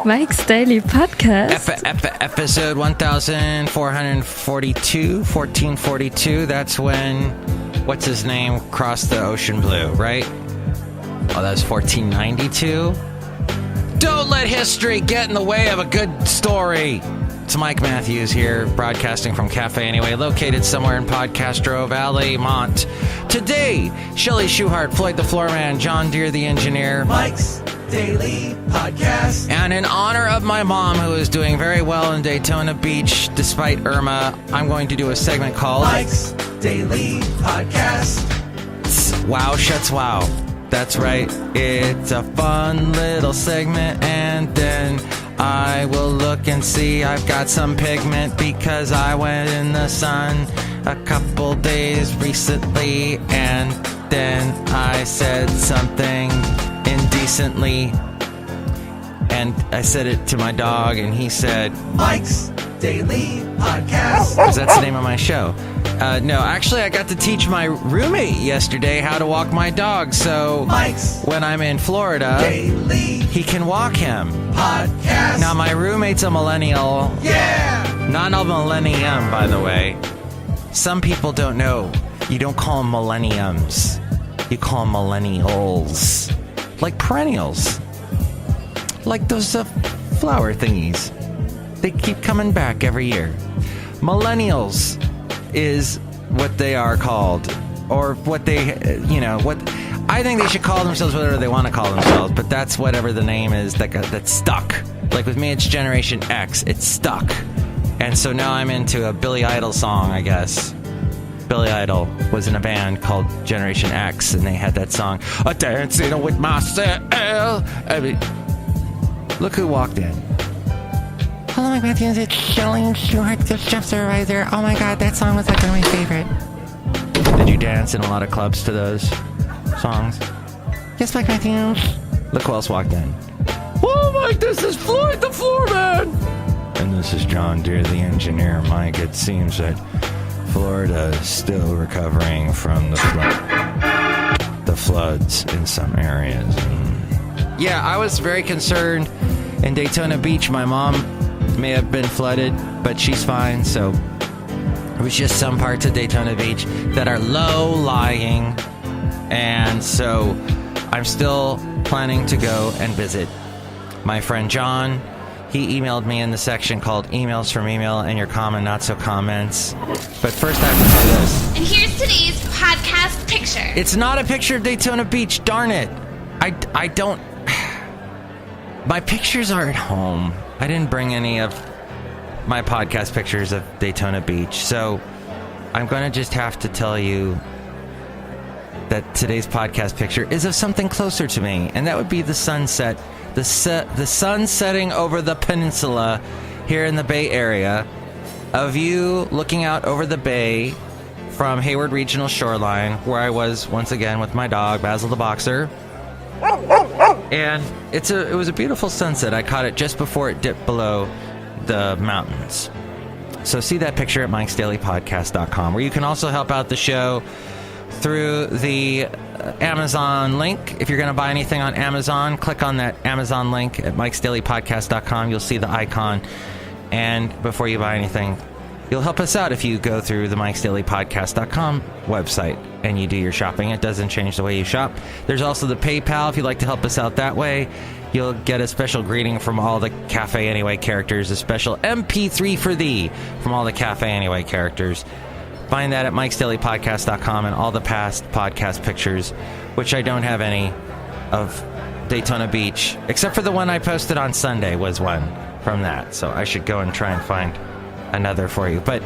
Mike's Daily Podcast. Episode 1442. That's when, what's his name, crossed the ocean blue, right? Oh, that's 1492. Don't let history get in the way of a good story. It's Mike Matthews here, broadcasting from Cafe Anyway, located somewhere in Podcastro Valley, Mont. Today, Chely Shoehart, Floyd the Floorman, John Deere the engineer. Mike's Daily Podcast. And in honor of my mom, who is doing very well in Daytona Beach, despite Irma, I'm going to do a segment called Mike's Daily Podcast. WOW SCHATZ WOW. That's right. It's a fun little segment, and then I will look and see I've got some pigment because I went in the sun a couple days recently, and then I said something indecently, and I said it to my dog, and he said, Mike's Daily Podcast. because that's the name of my show. No, actually, I got to teach my roommate yesterday how to walk my dog, so Mike's when I'm in Florida, Daily he can walk him. Podcast. Now, my roommate's a millennial. Yeah! Not a millennium, by the way. Some people don't know. You don't call them millenniums. You call them millennials. Like perennials. Like those flower thingies. They keep coming back every year. Millennials is what they are called. Or what they, what... I think they should call themselves whatever they want to call themselves, but that's whatever the name is that's stuck. Like with me, it's Generation X. It's stuck. And so now I'm into a Billy Idol song, I guess. Billy Idol was in a band called Generation X, and they had that song, "A Dancing with Myself." I mean, look who walked in. Hello, Mike Matthews. It's Chely Shoehart, the chef supervisor. Oh my God, that song was like one of my favorite. Did you dance in a lot of clubs to those songs? Yes, Mike Matthews. Look who else walked in. Oh, Mike, this is Floyd the Floorman. And this is John Deere the engineer. Mike, it seems that Florida is still recovering from the floods in some areas. Yeah, I was very concerned in Daytona Beach. My mom may have been flooded, but she's fine. So it was just some parts of Daytona Beach that are low-lying. And so I'm still planning to go and visit my friend John. He emailed me in the section called Emails from Email and Your Common Not So Comments. But first I have to say this. And here's today's podcast picture. It's not a picture of Daytona Beach, darn it. I don't... My pictures are at home. I didn't bring any of my podcast pictures of Daytona Beach. So I'm going to just have to tell you that today's podcast picture is of something closer to me. And that would be the sunset. The sun setting over the peninsula here in the Bay Area, of you looking out over the bay from Hayward Regional Shoreline, where I was once again with my dog, Basil the Boxer. And it was a beautiful sunset. I caught it just before it dipped below the mountains. So see that picture at MIKEs-DAILY-PODCAST.com, where you can also help out the show through the Amazon link. If you're going to buy anything on Amazon, click on that Amazon link at MIKEs-DAILY-PODCAST.com. You'll see the icon. And before you buy anything, you'll help us out if you go through the MIKEs-DAILY-PODCAST.com website and you do your shopping. It doesn't change the way you shop. There's also the PayPal if you'd like to help us out that way. You'll get a special greeting from all the Cafe Anyway characters, a special MP3 for thee from all the Cafe Anyway characters. Find that at MIKEs-DAILY-PODCAST.com, and all the past podcast pictures, which I don't have any of Daytona Beach, except for the one I posted on Sunday was one from that. So I should go and try and find another for you. But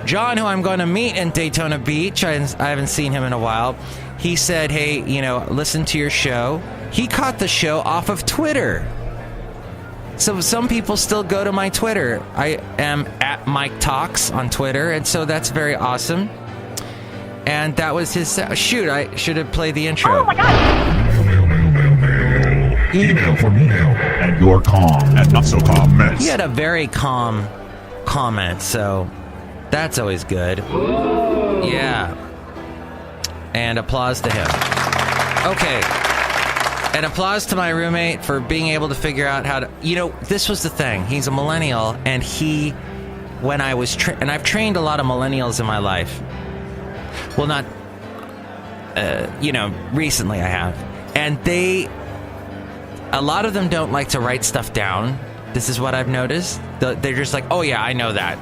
John, who I'm going to meet in Daytona Beach, I haven't seen him in a while. He said, hey, listen to your show. He caught the show off of Twitter. So some people still go to my Twitter. I am at Mike Talks on Twitter, and so that's very awesome. And that was his... shoot, I should have played the intro. Oh my God! Email from email and your calm and not so calm mess. He had a very calm comment, so that's always good. Yeah. And applause to him. Okay. And applause to my roommate for being able to figure out how to... this was the thing. He's a millennial, and when I was... and I've trained a lot of millennials in my life. Well, not... recently I have. And a lot of them don't like to write stuff down. This is what I've noticed. They're just like, oh yeah, I know that.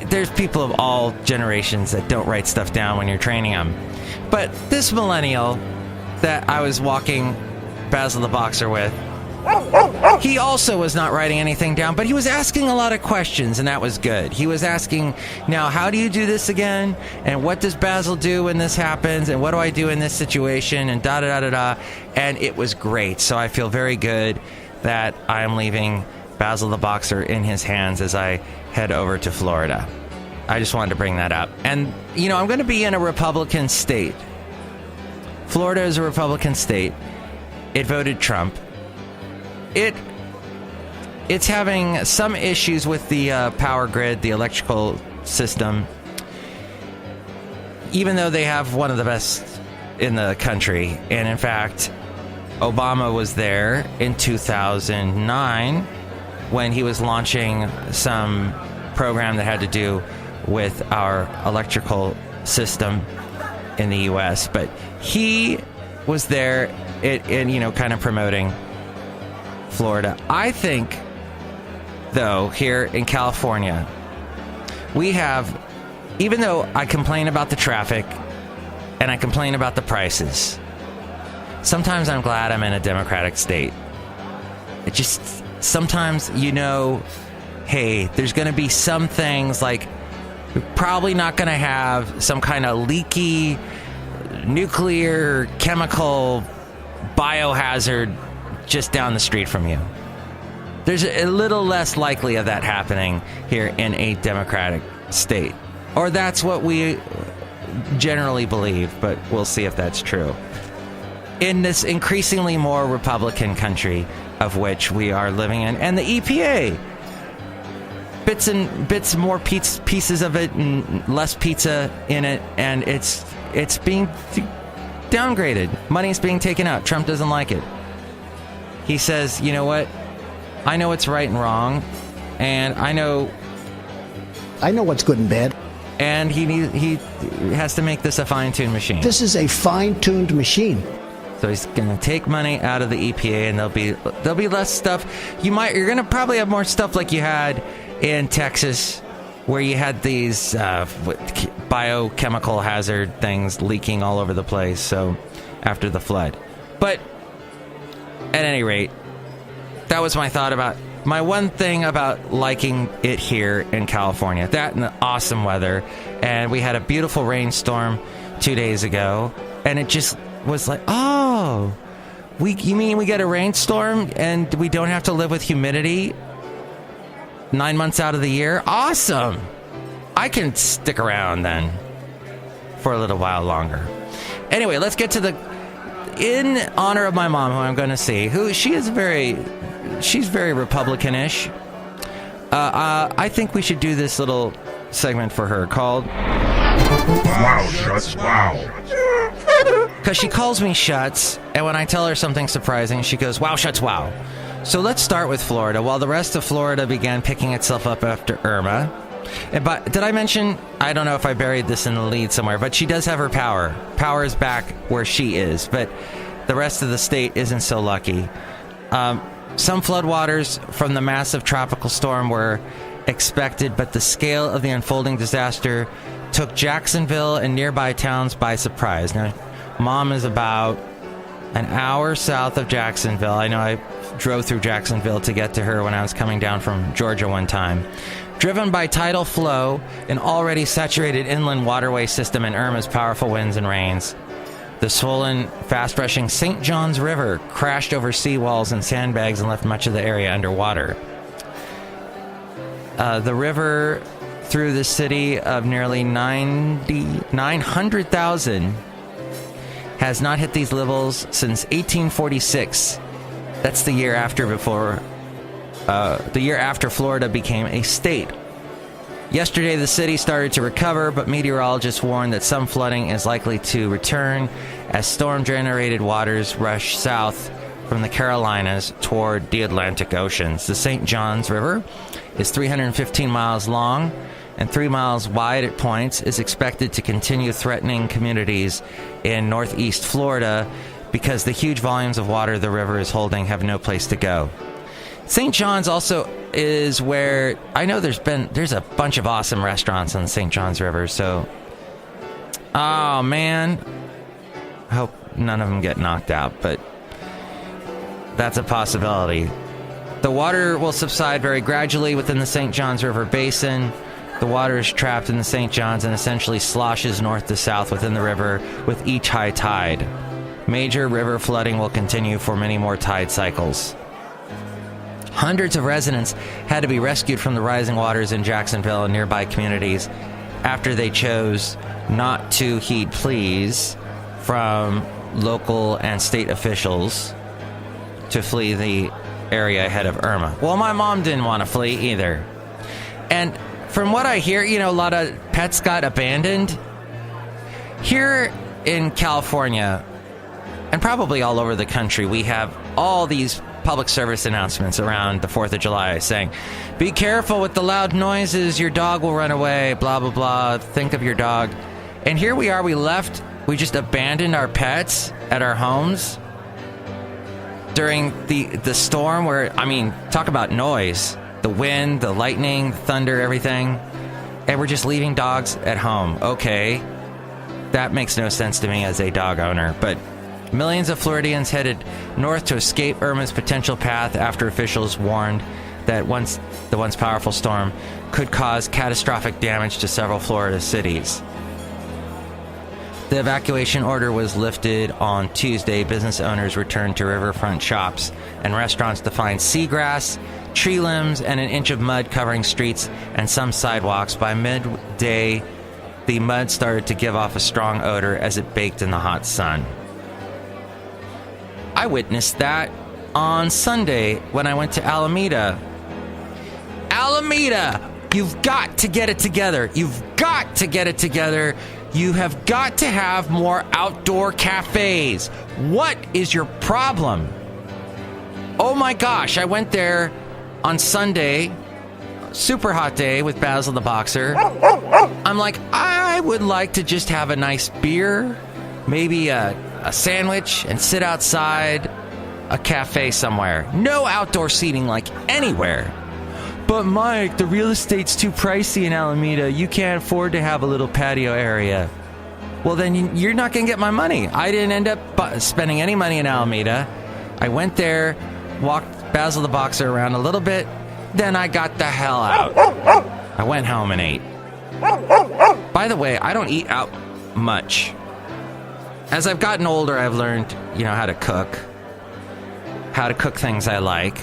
There's people of all generations that don't write stuff down when you're training them. But this millennial that I was walking Basil the Boxer with, he also was not writing anything down, but he was asking a lot of questions, and that was good. He was asking, now, how do you do this again? And what does Basil do when this happens? And what do I do in this situation? And da-da-da-da-da. And it was great. So I feel very good that I am leaving Basil the Boxer in his hands as I head over to Florida. I just wanted to bring that up. And, I'm going to be in a Republican state. Florida is a Republican state. It voted Trump. It's having some issues with the power grid, the electrical system, even though they have one of the best in the country. And in fact, Obama was there in 2009 when he was launching some program that had to do with our electrical system in the U.S. But he was there in kind of promoting Florida. I think, though, here in California, we have, even though I complain about the traffic and I complain about the prices, sometimes I'm glad I'm in a Democratic state. It just, sometimes, hey, there's going to be some things like we're probably not going to have some kind of leaky nuclear, chemical, biohazard just down the street from you. There's a little less likely of that happening here in a Democratic state. Or that's what we generally believe, but we'll see if that's true. In this increasingly more Republican country of which we are living in, and the EPA, bits more pieces of it and less pizza in it, and it's being downgraded. Money's being taken out. Trump doesn't like it. He says, you know what? I know what's right and wrong, and I know what's good and bad. And he has to make this a fine-tuned machine. This is a fine-tuned machine. So he's going to take money out of the EPA, and there'll be less stuff. You're going to probably have more stuff like you had in Texas, where you had these biochemical hazard things leaking all over the place. So after the flood, but at any rate, that was my thought about my one thing about liking it here in California. That and the awesome weather, and we had a beautiful rainstorm 2 days ago, and it just was like, oh, you mean we get a rainstorm and we don't have to live with humidity 9 months out of the year? Awesome. I can stick around then for a little while longer. Anyway, let's get to in honor of my mom, who I'm going to see, she's very Republican-ish. I think we should do this little segment for her called Wow Schatz Wow. Because she calls me Schatz, and when I tell her something surprising, she goes, Wow Schatz Wow. So let's start with Florida. While the rest of Florida began picking itself up after Irma. But did I mention, I don't know if I buried this in the lead somewhere, but she does have her power. Power is back where she is, but the rest of the state isn't so lucky. Some floodwaters from the massive tropical storm were expected, but the scale of the unfolding disaster took Jacksonville and nearby towns by surprise. Now, Mom is about an hour south of Jacksonville. I know I drove through Jacksonville to get to her when I was coming down from Georgia one time. Driven by tidal flow, an already saturated inland waterway system, and Irma's powerful winds and rains, the swollen, fast-rushing St. Johns River crashed over seawalls and sandbags and left much of the area underwater. The river through the city of nearly 900,000 has not hit these levels since 1846. That's the year after Florida became a state. Yesterday, the city started to recover, but meteorologists warned that some flooding is likely to return as storm-generated waters rush south from the Carolinas toward the Atlantic Oceans. The St. Johns River is 315 miles long and 3 miles wide at points, is expected to continue threatening communities in northeast Florida because the huge volumes of water the river is holding have no place to go. St. John's also is where I know there's a bunch of awesome restaurants on the St. John's River, so oh man, I hope none of them get knocked out, but that's a possibility. The water will subside very gradually within the St. John's River basin. The water is trapped in the St. John's and essentially sloshes north to south within the river with each high tide. Major river flooding will continue for many more tide cycles. Hundreds of residents had to be rescued from the rising waters in Jacksonville and nearby communities after they chose not to heed pleas from local and state officials to flee the area ahead of Irma. Well, my mom didn't want to flee either. And from what I hear, a lot of pets got abandoned. Here in California, and probably all over the country, we have all these public service announcements around the 4th of July saying, be careful with the loud noises, your dog will run away, blah, blah, blah, think of your dog. And here we are, we just abandoned our pets at our homes during the storm where, talk about noise, the wind, the lightning, the thunder, everything. And we're just leaving dogs at home. Okay, that makes no sense to me as a dog owner, but millions of Floridians headed north to escape Irma's potential path after officials warned that the once powerful storm could cause catastrophic damage to several Florida cities. The evacuation order was lifted on Tuesday. Business owners returned to riverfront shops and restaurants to find seagrass, tree limbs, and an inch of mud covering streets and some sidewalks. By midday, the mud started to give off a strong odor as it baked in the hot sun. I witnessed that on Sunday when I went to Alameda. Alameda, you've got to get it together. You've got to get it together. You have got to have more outdoor cafes. What is your problem? Oh my gosh, I went there on Sunday, super hot day with Basil the Boxer. I'm like, I would like to just have a nice beer, maybe a sandwich, and sit outside a cafe somewhere. No outdoor seating like anywhere. But Mike, the real estate's too pricey in Alameda. You can't afford to have a little patio area. Well, then you're not going to get my money. I didn't end up spending any money in Alameda. I went there, walked Basil the Boxer around a little bit, then I got the hell out. I went home and ate. By the way, I don't eat out much. As I've gotten older, I've learned, how to cook things I like.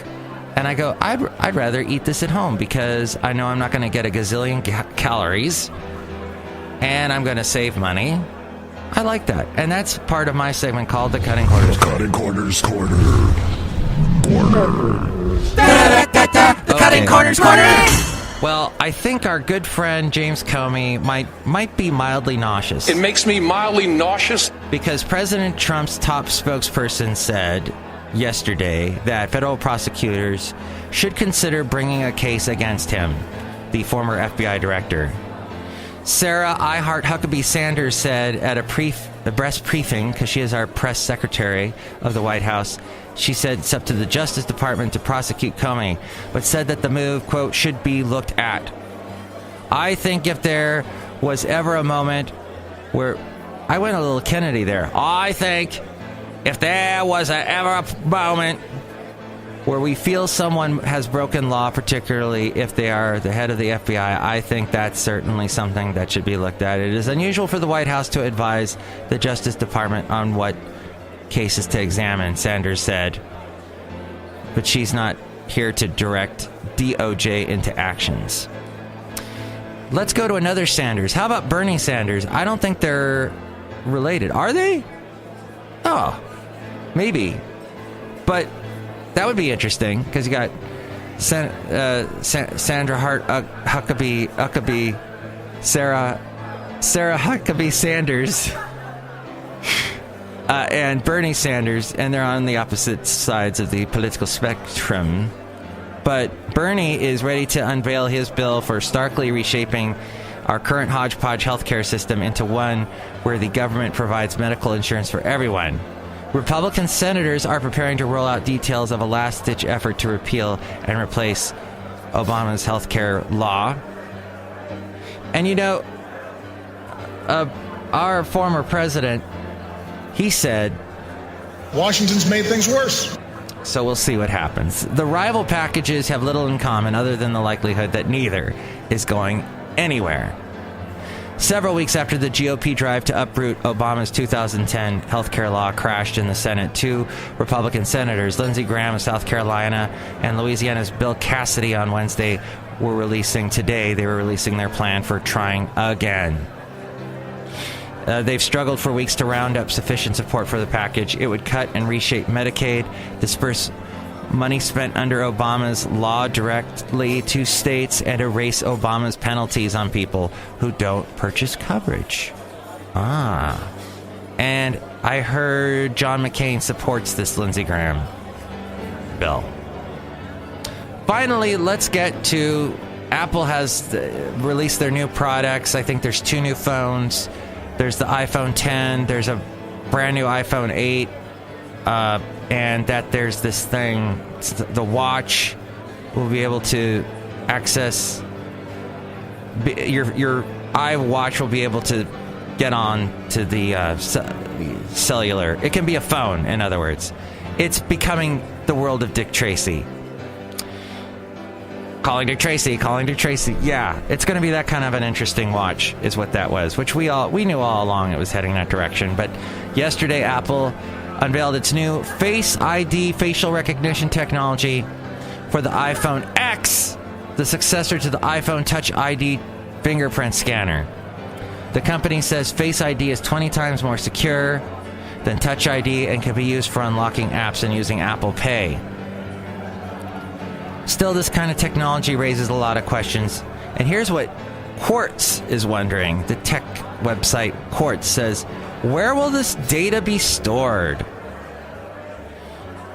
And I go, I'd rather eat this at home because I know I'm not going to get a gazillion calories and I'm going to save money. I like that. And that's part of my segment called the Cutting Corners. Cutting Corners Corner. The Cutting Corners Corner. Well, I think our good friend James Comey might be mildly nauseous. It makes me mildly nauseous because President Trump's top spokesperson said yesterday that federal prosecutors should consider bringing a case against him, the former FBI director. Sarah I Heart Huckabee Sanders said at a press briefing, because she is our press secretary of the White House, she said it's up to the Justice Department to prosecute Comey, but said that the move, quote, should be looked at. I think if there was ever a moment where I went a little Kennedy there. I think if there was ever a moment where we feel someone has broken law, particularly if they are the head of the FBI, I think that's certainly something that should be looked at. It is unusual for the White House to advise the Justice Department on what cases to examine, Sanders said. But she's not here to direct DOJ into actions. Let's go to another Sanders. How about Bernie Sanders? I don't think they're related. Are they? Oh, maybe. But that would be interesting because you got Sandra Hart Huckabee, Sarah Huckabee Sanders, and Bernie Sanders, and they're on the opposite sides of the political spectrum. But Bernie is ready to unveil his bill for starkly reshaping our current hodgepodge healthcare system into one where the government provides medical insurance for everyone. Republican senators are preparing to roll out details of a last-ditch effort to repeal and replace Obama's healthcare law. And you know, our former president, he said, Washington's made things worse. So we'll see what happens. The rival packages have little in common other than the likelihood that neither is going anywhere. Several weeks after the GOP drive to uproot Obama's 2010 healthcare law crashed in the Senate, two Republican senators, Lindsey Graham of South Carolina and Louisiana's Bill Cassidy, on Wednesday they were releasing their plan for trying again. They've struggled for weeks to round up sufficient support for the package. It would cut and reshape Medicaid, disperse money spent under Obama's law directly to states, and erase Obama's penalties on people who don't purchase coverage. And I heard John McCain supports this Lindsey Graham bill. Finally, let's get to Apple has released their new products. I think there's 2 new phones. There's the iPhone 10. There's a brand new iPhone 8. And that there's this thing, the watch will be able to access, your iWatch will be able to get on to the cellular. It can be a phone, in other words. It's becoming the world of Dick Tracy. Calling Dick Tracy. Yeah, it's going to be that kind of an interesting watch, is what that was, which we knew all along it was heading that direction. But yesterday, Apple unveiled its new FaceID facial recognition technology for the iPhone X, the successor to the iPhone Touch ID fingerprint scanner. The company says FaceID is 20 times more secure than Touch ID and can be used for unlocking apps and using Apple Pay. Still, this kind of technology raises a lot of questions. And here's what Quartz is wondering. The tech website Quartz says, where will this data be stored?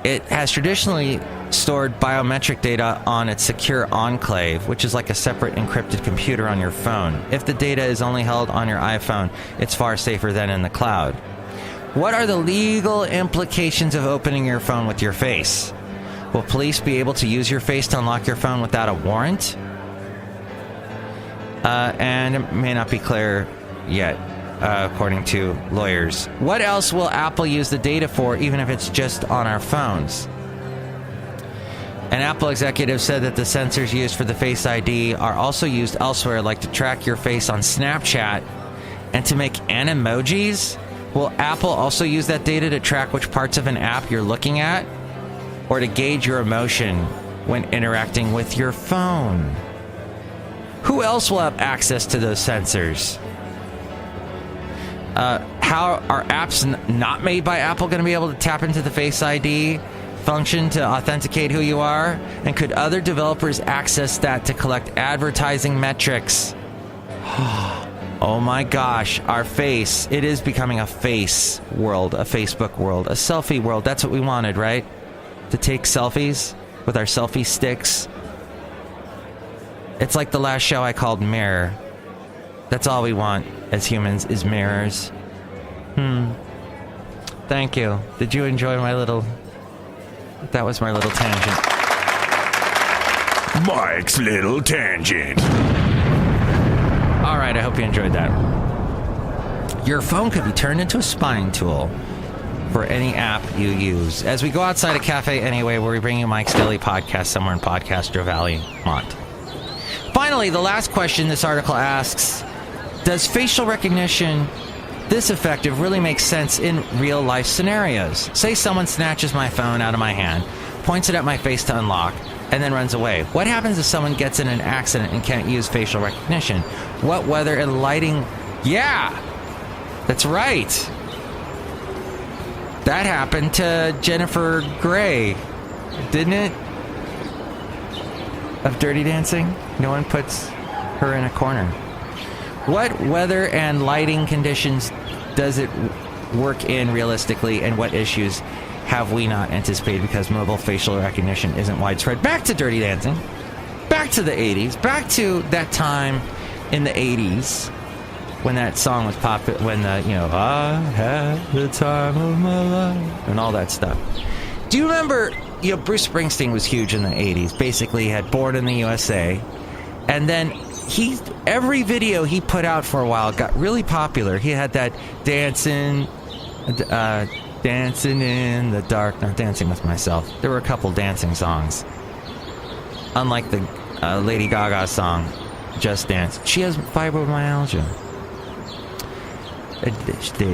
It has traditionally stored biometric data on its secure enclave, which is like a separate encrypted computer on your phone. If the data is only held on your iPhone, it's far safer than in the cloud. What are the legal implications of opening your phone with your face? Will police be able to use your face to unlock your phone without a warrant? And it may not be clear yet, according to lawyers. What else will Apple use the data for, even if it's just on our phones? An Apple executive said that the sensors used for the Face ID are also used elsewhere, like to track your face on Snapchat and to make animojis. Will Apple also use that data to track which parts of an app you're looking at, or to gauge your emotion when interacting with your phone? Who else will have access to those sensors? How are apps not made by Apple going to be able to tap into the Face ID function to authenticate who you are? And could other developers access that to collect advertising metrics? Oh my gosh, our face. It is becoming a face world, a Facebook world, a selfie world. That's what we wanted, right? To take selfies with our selfie sticks. It's like the last show I called Mirror. That's all we want as humans is mirrors. Thank you. Did you enjoy my little... That was my little tangent. Mike's little tangent. All right, I hope you enjoyed that. Your phone could be turned into a spying tool for any app you use. As we go outside a cafe anyway, where we bring you Mike's Daily Podcast somewhere in Podcastro Valley, Mont. Finally, the last question this article asks, does facial recognition this effective really make sense in real life scenarios? Say someone snatches my phone out of my hand, points it at my face to unlock, and then runs away. What happens if someone gets in an accident and can't use facial recognition? What weather and lighting? Yeah, that's right. That happened to Jennifer Grey, didn't it? of Dirty Dancing. No one puts her in a corner. What weather and lighting conditions does it work in realistically, and what issues have we not anticipated because mobile facial recognition isn't widespread? Back to Dirty Dancing. Back to the 80s. Back to that time in the 80s when that song was popular, when the, I had the time of my life and all that stuff. Do you remember, Bruce Springsteen was huge in the 80s. Basically, he had Born in the USA. And then every video he put out for a while got really popular. He had that Dancing in the Dark, not Dancing with Myself. There were a couple dancing songs. Unlike the Lady Gaga song, Just Dance. She has fibromyalgia.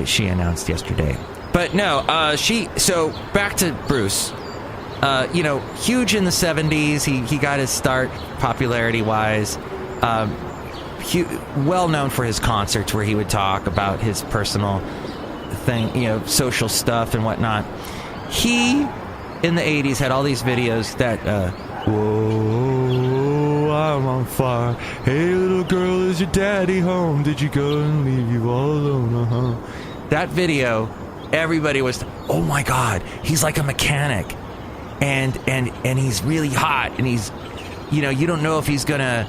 She announced yesterday. But no, so back to Bruce. Huge in the 70s. He got his start popularity-wise. Well known for his concerts where he would talk about his personal thing, social stuff and whatnot. He, in the 80s, had all these videos that, whoa, I'm on fire. Hey, little girl, is your daddy home? Did you go and leave you all alone? That video, everybody was, oh my God, he's like a mechanic. And he's really hot, and he's, you don't know if he's gonna,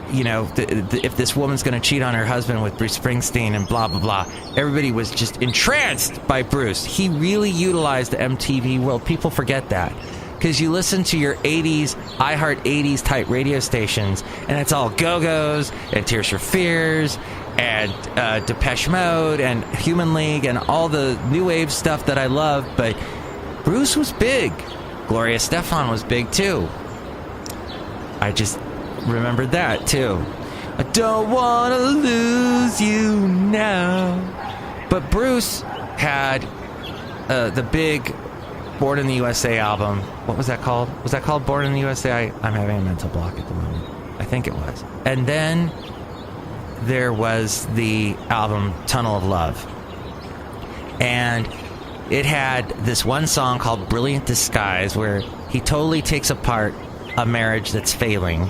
if this woman's gonna cheat on her husband with Bruce Springsteen and blah, blah, blah. Everybody was just entranced by Bruce. He really utilized the MTV world. People forget that. Because you listen to your 80s, iHeart 80s type radio stations, and it's all Go-Go's and Tears for Fears and Depeche Mode and Human League and all the new wave stuff that I love, but Bruce was big. Gloria Estefan was big too. I just remembered that too. I don't want to lose you now. But Bruce had the big Born in the USA album. What was that called? Was that called Born in the USA? I'm having a mental block at the moment. I think it was. And then there was the album Tunnel of Love. And it had this one song called Brilliant Disguise where he totally takes apart a marriage that's failing.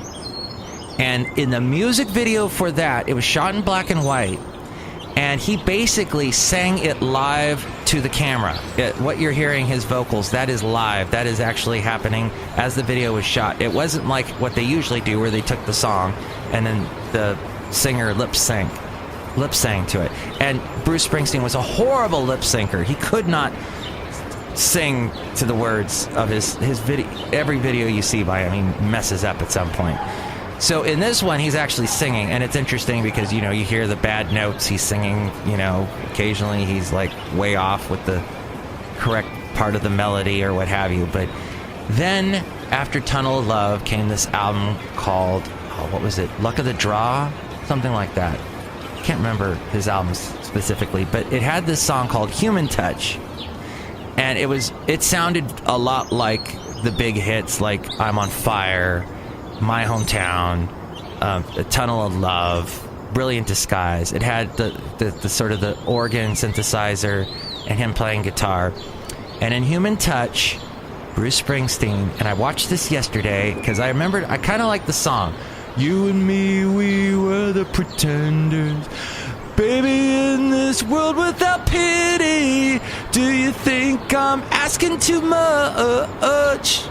And in the music video for that, it was shot in black and white. And he basically sang it live to the camera. What you're hearing, his vocals, that is live. That is actually happening as the video was shot. It wasn't like what they usually do where they took the song and then the singer lip sang to it. And Bruce Springsteen was a horrible lip syncer. He could not sing to the words of his video. Every video you see by him, he messes up at some point. So in this one, he's actually singing, and it's interesting because, you hear the bad notes. He's singing, occasionally he's like way off with the correct part of the melody or what have you. But then after Tunnel of Love came this album called, what was it? Luck of the Draw? Something like that. Can't remember his albums specifically, but it had this song called Human Touch. And it sounded a lot like the big hits like I'm on Fire, My Hometown, The Tunnel of Love, Brilliant Disguise. It had the sort of the organ synthesizer and him playing guitar. And in Human Touch, Bruce Springsteen, and I watched this yesterday because I remembered, I kind of like the song. You and me, we were the pretenders. Baby, in this world without pity, do you think I'm asking too much?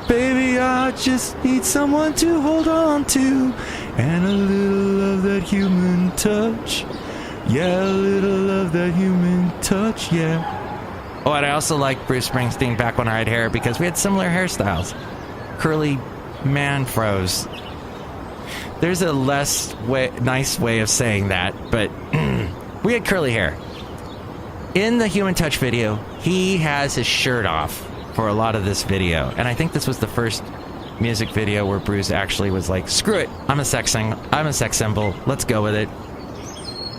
Baby, I just need someone to hold on to, and a little of that human touch. Yeah, a little of that human touch, yeah. Oh, and I also like Bruce Springsteen back when I had hair because we had similar hairstyles. Curly man froze. There's a nice way of saying that, but we had curly hair. In the Human Touch video, he has his shirt off for a lot of this video. And I think this was the first music video where Bruce actually was like, screw it, I'm a sex symbol, let's go with it.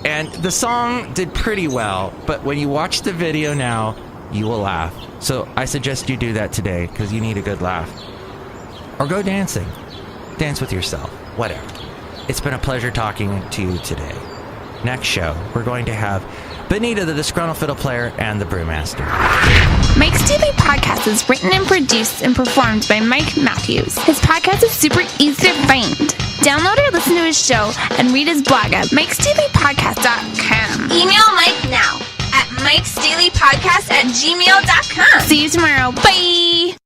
And the song did pretty well, but when you watch the video now, you will laugh. So I suggest you do that today, because you need a good laugh. Or go dancing. Dance with yourself. Whatever. It's been a pleasure talking to you today. Next show, we're going to have Benita, the Disgruntled Fiddle Player, and the Brewmaster. Mike's Daily Podcast is written and produced and performed by Mike Matthews. His podcast is super easy to find. Download or listen to his show and read his blog at MIKEs-DAILY-PODCAST.com. Email Mike now at MIKEs-DAILY-PODCAST@gmail.com. See you tomorrow. Bye!